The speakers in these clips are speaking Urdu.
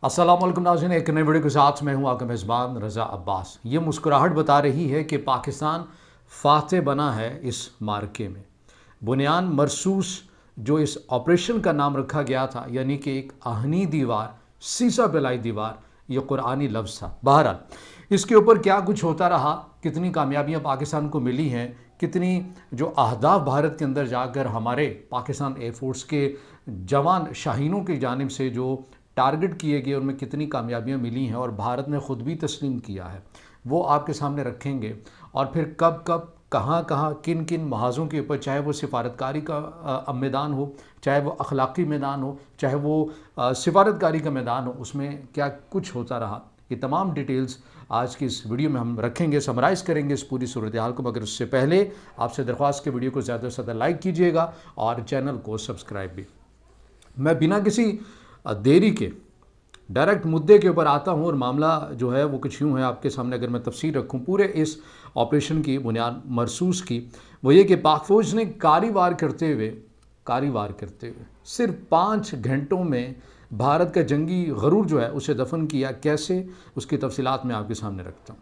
السلام علیکم ناظرین، ایک نئے ویڈیو کے ساتھ میں ہوں آپ کا میزبان رضا عباس۔ یہ مسکراہٹ بتا رہی ہے کہ پاکستان فاتح بنا ہے اس معرکے میں۔ بنیان مرصوص جو اس آپریشن کا نام رکھا گیا تھا، یعنی کہ ایک آہنی دیوار، سیسا پلائی دیوار، یہ قرآنی لفظ تھا۔ بہرحال اس کے اوپر کیا کچھ ہوتا رہا، کتنی کامیابیاں پاکستان کو ملی ہیں، کتنی جو اہداف بھارت کے اندر جا کر ہمارے پاکستان ایئر فورس کے جوان شاہینوں کی جانب سے جو ٹارگٹ کیے گئے ان میں کتنی کامیابیاں ملی ہیں اور بھارت نے خود بھی تسلیم کیا ہے، وہ آپ کے سامنے رکھیں گے۔ اور پھر کب کب کہاں کہاں کن کن محاذوں کے اوپر، چاہے وہ سفارتکاری کا میدان ہو، چاہے وہ اخلاقی میدان ہو، چاہے وہ سفارتکاری کا میدان ہو، اس میں کیا کچھ ہوتا رہا، یہ تمام ڈیٹیلز آج کی اس ویڈیو میں ہم رکھیں گے، سمرائز کریں گے اس پوری صورتحال کو۔ مگر اس سے پہلے آپ سے درخواست کہ ویڈیو کو زیادہ سے زیادہ لائک کیجیے گا اور چینل کو سبسکرائب بھی۔ میں بنا کسی دیری کے ڈائریکٹ مدعے کے اوپر آتا ہوں، اور معاملہ جو ہے وہ کچھ یوں ہے آپ کے سامنے اگر میں تفصیل رکھوں پورے اس آپریشن کی بنیاد مرصوص کی، وہ یہ کہ پاک فوج نے کاری وار کرتے ہوئے صرف 5 گھنٹوں میں بھارت کا جنگی غرور جو ہے اسے دفن کیا۔ کیسے، اس کی تفصیلات میں آپ کے سامنے رکھتا ہوں۔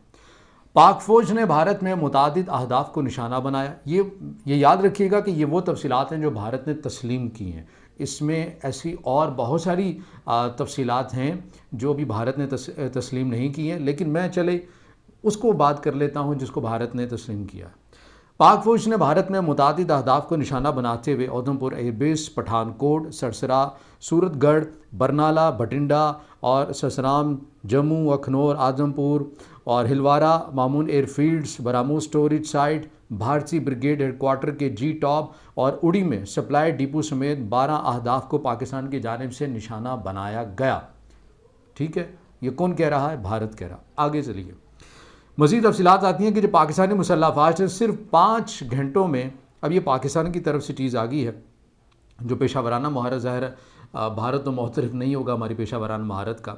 پاک فوج نے بھارت میں متعدد اہداف کو نشانہ بنایا۔ یہ یاد رکھیے گا کہ یہ وہ تفصیلات ہیں جو بھارت نے تسلیم کی ہیں۔ اس میں ایسی اور بہت ساری تفصیلات ہیں جو بھی بھارت نے تسلیم نہیں کی ہیں، لیکن میں چلے اس کو بات کر لیتا ہوں جس کو بھارت نے تسلیم کیا۔ پاک فوج نے بھارت میں متعدد اہداف کو نشانہ بناتے ہوئے اودھمپور ایئر بیس، پٹھان کوٹ، سرسرا، سورت گڑھ، برنالہ، بھٹنڈا اور سسرام، جموں، اکھنور، آدمپور اور ہلوارہ، مامون ایئر فیلڈز، برامو سٹوریج سائٹ، بھارتی بریگیڈ ہیڈ کوارٹر کے جی ٹاپ اور اڑی میں سپلائی ڈپو سمیت 12 اہداف کو پاکستان کی جانب سے نشانہ بنایا گیا۔ ٹھیک ہے، یہ کون کہہ رہا ہے؟ بھارت کہہ رہا۔ آگے چلیے، مزید تفصیلات آتی ہیں کہ جو پاکستانی مسلح افواج نے صرف 5 گھنٹوں میں، اب یہ پاکستان کی طرف سے چیز آ گئی ہے جو پیشہ ورانہ مہارت، ظاہر ہے بھارت تو معترف نہیں ہوگا ہماری پیشہ ورانہ مہارت کا،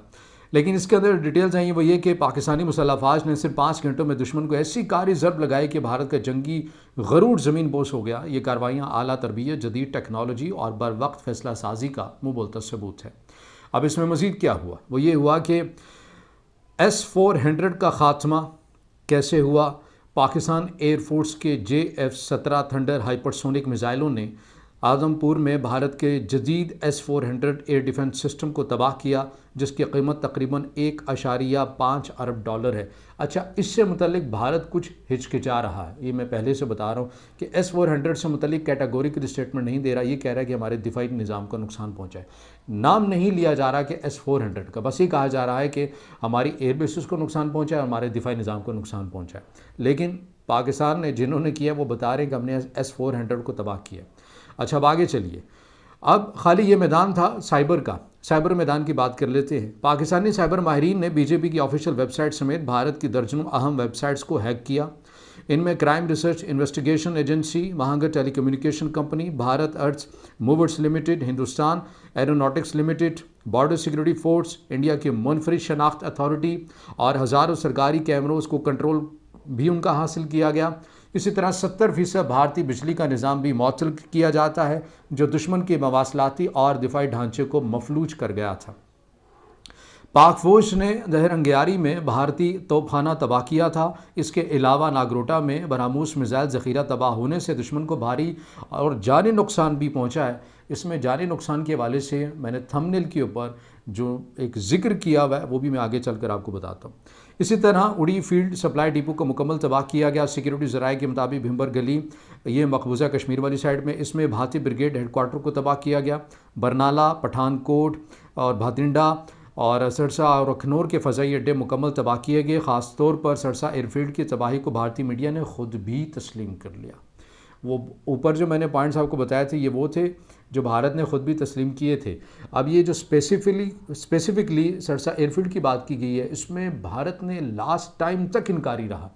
لیکن اس کے اندر ڈیٹیلز آئی ہیں وہ یہ کہ پاکستانی مسلح افواج نے صرف 5 گھنٹوں میں دشمن کو ایسی کاری ضرب لگائی کہ بھارت کا جنگی غرور زمین بوس ہو گیا۔ یہ کارروائیاں اعلیٰ تربیت، جدید ٹیکنالوجی اور بر وقت فیصلہ سازی کا منہ بولتا ثبوت ہے۔ اب اس میں مزید کیا ہوا، وہ یہ ہوا کہ S-400 کا خاتمہ کیسے ہوا۔ پاکستان ایئر فورس کے JF-17 تھنڈر ہائپرسونک میزائلوں نے آدمپور میں بھارت کے جدید S-400 ایئر ڈیفنس سسٹم کو تباہ کیا، جس کی قیمت تقریباً $1.5 ارب ہے۔ اچھا، اس سے متعلق بھارت کچھ ہچکچا رہا ہے، یہ میں پہلے سے بتا رہا ہوں کہ S-400 سے متعلق کیٹاگوریکل اسٹیٹمنٹ نہیں دے رہا، یہ کہہ رہا ہے کہ ہمارے دفاعی نظام کو نقصان پہنچا ہے۔ نام نہیں لیا جا رہا کہ S-400 کا، بس یہ کہا جا رہا ہے کہ ہماری ایئر بیسز کو نقصان پہنچا ہے اور ہمارے دفاعی نظام کو نقصان پہنچا ہے، لیکن پاکستان نے جنہوں نے کیا وہ بتا رہے ہیں کہ ہم نے S-400 کو تباہ کیا۔ اچھا، اب آگے چلیے، اب خالی یہ میدان تھا سائبر کا، سائبر میدان کی بات کر لیتے ہیں۔ پاکستانی سائبر ماہرین نے BJP کی آفیشیل ویب سائٹ سمیت بھارت کی درجنوں اہم ویب سائٹس کو ہیک کیا۔ ان میں crime research investigation agency, Mahanagar telecommunication company, Bharat earth movers limited, Hindustan aeronautics limited, border security force, India کی منفرد شناخت اتھارٹی اور ہزاروں سرکاری کیمروز کو کنٹرول بھی ان کا حاصل کیا گیا۔ اسی طرح 70% بھارتی بجلی کا نظام بھی معطل کیا جاتا ہے، جو دشمن کے مواصلاتی اور دفاعی ڈھانچے کو مفلوج کر گیا تھا۔ پاک فوج نے ظہر انگیاری میں بھارتی توپ خانہ تباہ کیا تھا۔ اس کے علاوہ ناگروٹا میں براموس میزائل ذخیرہ تباہ ہونے سے دشمن کو بھاری اور جانی نقصان بھی پہنچا ہے۔ اس میں جانی نقصان کے حوالے سے میں نے تھمبنیل کے اوپر جو ایک ذکر کیا ہوا ہے وہ بھی میں آگے چل کر آپ کو بتاتا ہوں۔ اسی طرح اڑی فیلڈ سپلائی ڈپو کو مکمل تباہ کیا گیا۔ سیکیورٹی ذرائع کے مطابق بھمبر گلی، یہ مقبوضہ کشمیر والی سائڈ میں، اس میں بھارتی بریگیڈ ہیڈ کوارٹر کو تباہ کیا گیا۔ برنالہ، پٹھان کوٹ اور بھٹنڈا اور سرسا اور اکھنور کے فضائی اڈے مکمل تباہ کیے گئے۔ خاص طور پر سرسا ایئر فیلڈ کی تباہی کو بھارتی میڈیا نے خود بھی تسلیم کر لیا۔ وہ اوپر جو میں نے پوائنٹس آپ کو بتایا تھے یہ وہ تھے جو بھارت نے خود بھی تسلیم کیے تھے۔ اب یہ جو اسپیسیفکلی سرسا ایئر فیلڈ کی بات کی گئی ہے، اس میں بھارت نے لاسٹ ٹائم تک انکاری رہا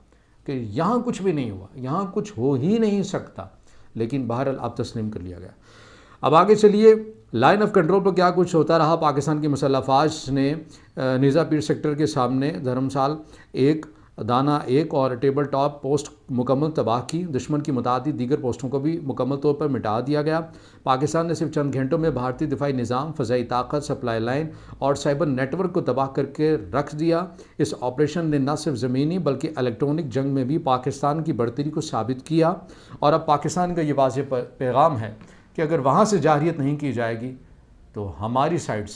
کہ یہاں کچھ بھی نہیں ہوا، یہاں کچھ ہو ہی نہیں سکتا، لیکن بہرحال اب تسلیم کر لیا گیا۔ اب آگے چلیے، لائن آف کنٹرول پر کیا کچھ ہوتا رہا۔ پاکستان کی مسلح افواج نے نیزا پیر سیکٹر کے سامنے دھرمسال ایک دانہ 1 اور ٹیبل ٹاپ پوسٹ مکمل تباہ کی، دشمن کی متعدد دیگر پوسٹوں کو بھی مکمل طور پر مٹا دیا گیا۔ پاکستان نے صرف چند گھنٹوں میں بھارتی دفاعی نظام، فضائی طاقت، سپلائی لائن اور سائبر نیٹ ورک کو تباہ کر کے رکھ دیا۔ اس آپریشن نے نہ صرف زمینی بلکہ الیکٹرونک جنگ میں بھی پاکستان کی برتری کو ثابت کیا، اور اب پاکستان کا یہ واضح پیغام ہے کہ اگر وہاں سے جارحیت نہیں کی جائے گی تو ہماری سائڈ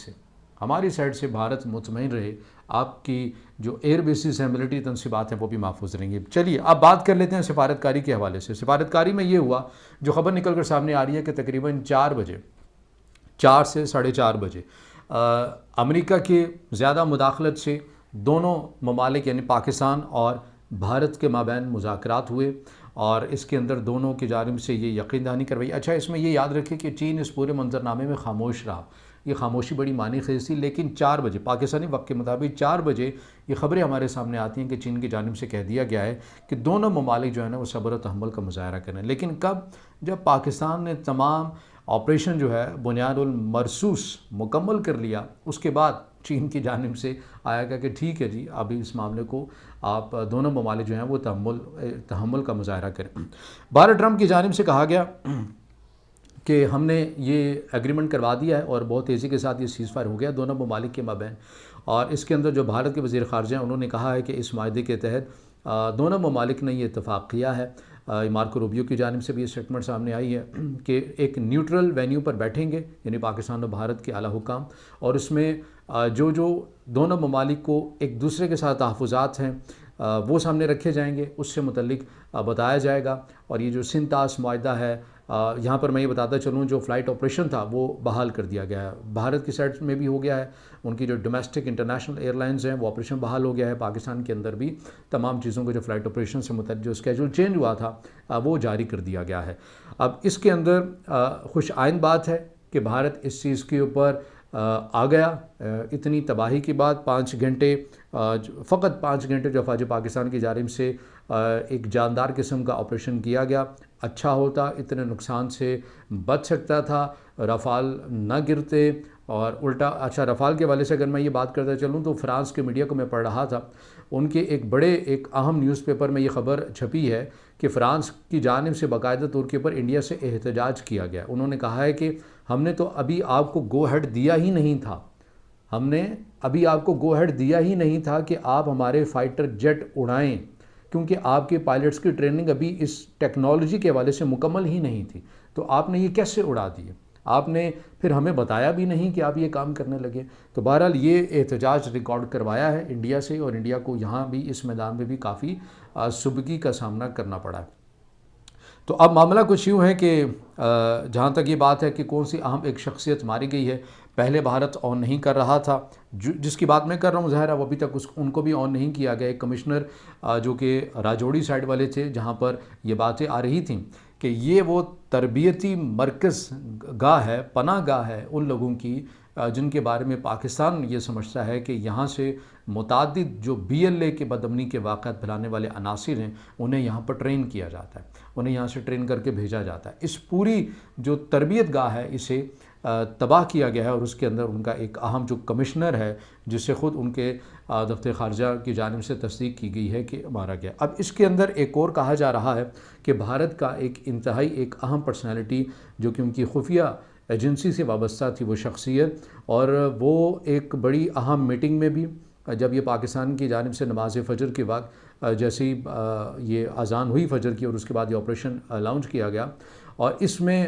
سے بھارت مطمئن رہے، آپ کی جو ایئر بیسز ہیں، ملٹری تنصیبات ہیں، وہ بھی محفوظ رہیں گی۔ چلیے اب بات کر لیتے ہیں سفارتکاری کے حوالے سے۔ سفارتکاری میں یہ ہوا، جو خبر نکل کر سامنے آ رہی ہے کہ تقریباً 4 بجے، 4 سے 4:30 بجے امریکہ کے زیادہ مداخلت سے دونوں ممالک یعنی پاکستان اور بھارت کے مابین مذاکرات ہوئے، اور اس کے اندر دونوں کی جانب سے یہ یقین دہانی کروائی۔ اچھا، اس میں یہ یاد رکھیں کہ چین اس پورے منظرنامے میں خاموش رہا، یہ خاموشی بڑی معنی خیز تھی، لیکن 4 بجے پاکستانی وقت کے مطابق 4 بجے یہ خبریں ہمارے سامنے آتی ہیں کہ چین کی جانب سے کہہ دیا گیا ہے کہ دونوں ممالک جو ہے نا وہ صبر و تحمل کا مظاہرہ کریں۔ لیکن کب؟ جب پاکستان نے تمام آپریشن جو ہے بنیاد المرصوص مکمل کر لیا، اس کے بعد چین کی جانب سے آیا گیا کہ ٹھیک ہے جی، ابھی اس معاملے کو آپ دونوں ممالک جو ہیں وہ تحمل کا مظاہرہ کریں۔ بھارت ٹرمپ کی جانب سے کہا گیا کہ ہم نے یہ ایگریمنٹ کروا دیا ہے اور بہت تیزی کے ساتھ یہ سیز فائر ہو گیا دونوں ممالک کے مابین، اور اس کے اندر جو بھارت کے وزیر خارجہ ہیں انہوں نے کہا ہے کہ اس معاہدے کے تحت دونوں ممالک نے یہ اتفاق کیا ہے۔ مارکو روبیو کی جانب سے بھی یہ اسٹیٹمنٹ سامنے آئی ہے کہ ایک نیوٹرل وینیو پر بیٹھیں گے، یعنی پاکستان اور بھارت کے اعلیٰ حکام، اور اس میں جو دونوں ممالک کو ایک دوسرے کے ساتھ تحفظات ہیں وہ سامنے رکھے جائیں گے، اس سے متعلق بتایا جائے گا۔ اور یہ جو سنتاس معاہدہ ہے، یہاں پر میں یہ بتاتا چلوں، جو فلائٹ آپریشن تھا وہ بحال کر دیا گیا ہے، بھارت کی سائڈ میں بھی ہو گیا ہے، ان کی جو ڈومیسٹک انٹرنیشنل ایئر لائنز ہیں وہ آپریشن بحال ہو گیا ہے، پاکستان کے اندر بھی تمام چیزوں کو جو فلائٹ آپریشن سے متعلق جو اسکیجول چینج ہوا تھا وہ جاری کر دیا گیا ہے۔ اب اس کے اندر خوش آئند بات ہے کہ بھارت اس چیز کے اوپر آ گیا، اتنی تباہی کے بعد 5 گھنٹے، فقط 5 گھنٹے جو افواج پاکستان کی جانب سے ایک جاندار قسم کا آپریشن کیا گیا، اچھا ہوتا، اتنے نقصان سے بچ سکتا تھا، رافال نہ گرتے، اور الٹا اچھا رافال کے حوالے سے اگر میں یہ بات کرتا چلوں تو فرانس کے میڈیا کو میں پڑھ رہا تھا، ان کے ایک اہم نیوز پیپر میں یہ خبر چھپی ہے کہ فرانس کی جانب سے باقاعدہ طور کے اوپر انڈیا سے احتجاج کیا گیا۔ انہوں نے کہا ہے کہ ہم نے تو ابھی آپ کو گو ہیڈ دیا ہی نہیں تھا کہ آپ ہمارے فائٹر جیٹ اڑائیں، کیونکہ آپ کے پائلٹس کی ٹریننگ ابھی اس ٹیکنالوجی کے حوالے سے مکمل ہی نہیں تھی، تو آپ نے یہ کیسے اڑا دیے؟ آپ نے پھر ہمیں بتایا بھی نہیں کہ آپ یہ کام کرنے لگے۔ تو بہرحال یہ احتجاج ریکارڈ کروایا ہے انڈیا سے، اور انڈیا کو یہاں بھی اس میدان میں بھی کافی سبکی کا سامنا کرنا پڑا ہے۔ تو اب معاملہ کچھ یوں ہے کہ جہاں تک یہ بات ہے کہ کون سی اہم ایک شخصیت ماری گئی ہے، پہلے بھارت آن نہیں کر رہا تھا، جس کی بات میں کر رہا ہوں ظاہر ہے وہ ابھی تک ان کو بھی آن نہیں کیا گیا۔ ایک کمشنر جو کہ راجوڑی سائڈ والے تھے، جہاں پر یہ باتیں آ رہی تھیں کہ یہ وہ تربیتی مرکز گاہ ہے، پناہ گاہ ہے ان لوگوں کی جن کے بارے میں پاکستان یہ سمجھتا ہے کہ یہاں سے متعدد جو BLA کے بدامنی کے واقعات پھیلانے والے عناصر ہیں انہیں یہاں پر ٹرین کیا جاتا ہے، انہیں یہاں سے ٹرین کر کے بھیجا جاتا ہے۔ اس پوری جو تربیت گاہ ہے اسے تباہ کیا گیا ہے، اور اس کے اندر ان کا ایک اہم جو کمشنر ہے جسے خود ان کے دفتر خارجہ کی جانب سے تصدیق کی گئی ہے کہ مارا گیا۔ اب اس کے اندر ایک اور کہا جا رہا ہے کہ بھارت کا ایک انتہائی ایک اہم پرسنالٹی جو کہ ان کی خفیہ ایجنسی سے وابستہ تھی وہ شخصیت، اور وہ ایک بڑی اہم میٹنگ میں بھی جب یہ پاکستان کی جانب سے نماز فجر کے وقت جیسے ہی یہ اذان ہوئی فجر کی اور اس کے بعد یہ آپریشن لانچ کیا گیا، اور اس میں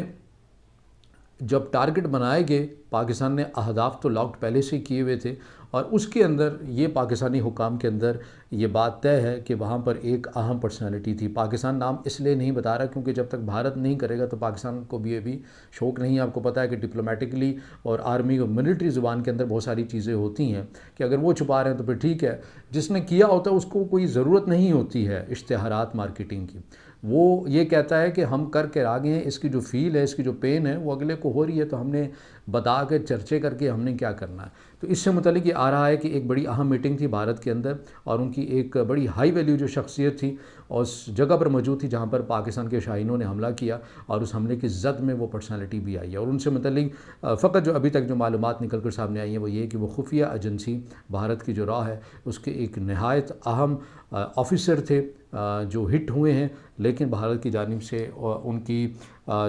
جب ٹارگٹ بنائے گئے پاکستان نے اہداف تو لاکڈ پہلے سے کیے ہوئے تھے، اور اس کے اندر یہ پاکستانی حکام کے اندر یہ بات طے ہے کہ وہاں پر ایک اہم پرسنالٹی تھی۔ پاکستان نام اس لیے نہیں بتا رہا کیونکہ جب تک بھارت نہیں کرے گا تو پاکستان کو بھی یہ بھی شوق نہیں ہے۔ آپ کو پتہ ہے کہ ڈپلومیٹکلی اور آرمی اور ملٹری زبان کے اندر بہت ساری چیزیں ہوتی ہیں کہ اگر وہ چھپا رہے ہیں تو پھر ٹھیک ہے، جس نے کیا ہوتا ہے اس کو کوئی ضرورت نہیں ہوتی ہے اشتہارات مارکیٹنگ کی، وہ یہ کہتا ہے کہ ہم کر کے آگے ہیں، اس کی جو فیل ہے، اس کی جو پین ہے وہ اگلے کو ہو رہی ہے، تو ہم نے بتا کے چرچے کر کے ہم نے کیا کرنا ہے۔ تو اس سے متعلق یہ آ رہا ہے کہ ایک بڑی اہم میٹنگ تھی بھارت کے اندر، اور ان کی ایک بڑی ہائی ویلیو جو شخصیت تھی اور اس جگہ پر موجود تھی جہاں پر پاکستان کے شاہینوں نے حملہ کیا، اور اس حملے کی زد میں وہ پرسنالٹی بھی آئی ہے۔ اور ان سے متعلق فقط جو ابھی تک جو معلومات نکل کر سامنے آئی ہیں وہ یہ کہ وہ خفیہ ایجنسی بھارت کی جو را ہے اس کے ایک نہایت اہم آفیسر تھے جو ہٹ ہوئے ہیں، لیکن بھارت کی جانب سے ان کی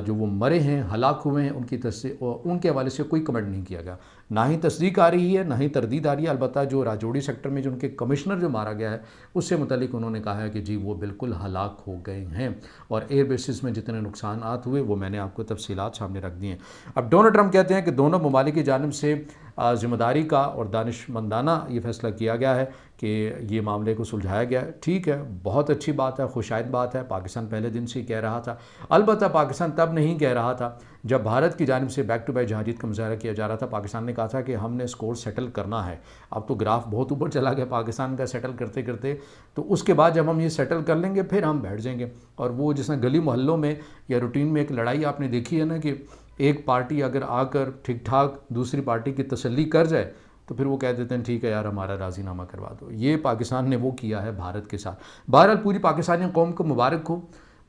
جو وہ مرے ہیں، ہلاک ہوئے ہیں، ان کے حوالے سے کوئی کمنٹ نہیں کیا گیا، نہ ہی تصدیق آ رہی ہے نہ ہی تردید آ رہی ہے۔ البتہ جو راجوری سیکٹر میں جو ان کے کمشنر جو مارا گیا ہے اس سے متعلق انہوں نے کہا ہے کہ جی وہ بالکل ہلاک ہو گئے ہیں، اور ایئر بیسز میں جتنے نقصانات ہوئے وہ میں نے آپ کو تفصیلات سامنے رکھ دی ہیں۔ اب ڈونلڈ ٹرمپ کہتے ہیں کہ دونوں ممالک کی جانب سے ذمہ داری کا اور دانشمندانہ یہ فیصلہ کیا گیا ہے کہ یہ معاملے کو سلجھایا گیا ہے۔ ٹھیک ہے، بہت اچھی بات ہے، خوشائند بات ہے، پاکستان پہلے دن سے ہی کہہ رہا تھا۔ البتہ پاکستان تب نہیں کہہ رہا تھا جب بھارت کی جانب سے بیک ٹو بیک جہادیت کا مظاہرہ کیا جا رہا تھا۔ پاکستان نے کہا تھا کہ ہم نے اسکور سیٹل کرنا ہے۔ اب تو گراف بہت اوپر چلا گیا پاکستان کا سیٹل کرتے کرتے، تو اس کے بعد جب ہم یہ سیٹل کر لیں گے پھر ہم بیٹھ جائیں گے۔ اور وہ جس طرح گلی محلوں میں یا روٹین میں ایک لڑائی آپ نے دیکھی ہے نا کہ ایک پارٹی اگر آ کر ٹھیک ٹھاک دوسری پارٹی کی تسلی کر جائے تو پھر وہ کہہ دیتے ہیں ٹھیک ہے یار ہمارا راضی نامہ کروا دو۔ یہ پاکستان نے وہ کیا ہے بھارت کے ساتھ۔ بہرحال پوری پاکستانی قوم کو مبارک ہو،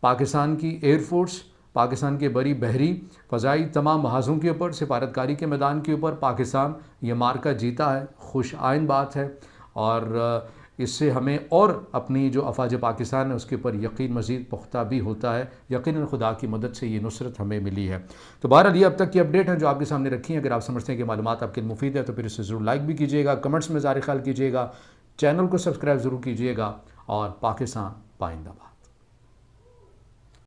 پاکستان کی ایئر فورس، پاکستان کے بری بحری فضائی تمام محاذوں کے اوپر، سفارتکاری کے میدان کے اوپر پاکستان یہ مارکا جیتا ہے، خوش آئند بات ہے، اور اس سے ہمیں اور اپنی جو افواج پاکستان ہے اس کے اوپر یقین مزید پختہ بھی ہوتا ہے۔ یقیناً خدا کی مدد سے یہ نصرت ہمیں ملی ہے۔ تو بہرحال یہ اب تک کی اپڈیٹ ہے جو آپ کے سامنے رکھی ہیں۔ اگر آپ سمجھتے ہیں کہ معلومات آپ کے لیے مفید ہے تو پھر اسے ضرور لائک بھی کیجیے گا، کمنٹس میں اظہار خیال کیجیے گا، چینل کو سبسکرائب ضرور کیجیے گا، اور پاکستان پائندہ باد۔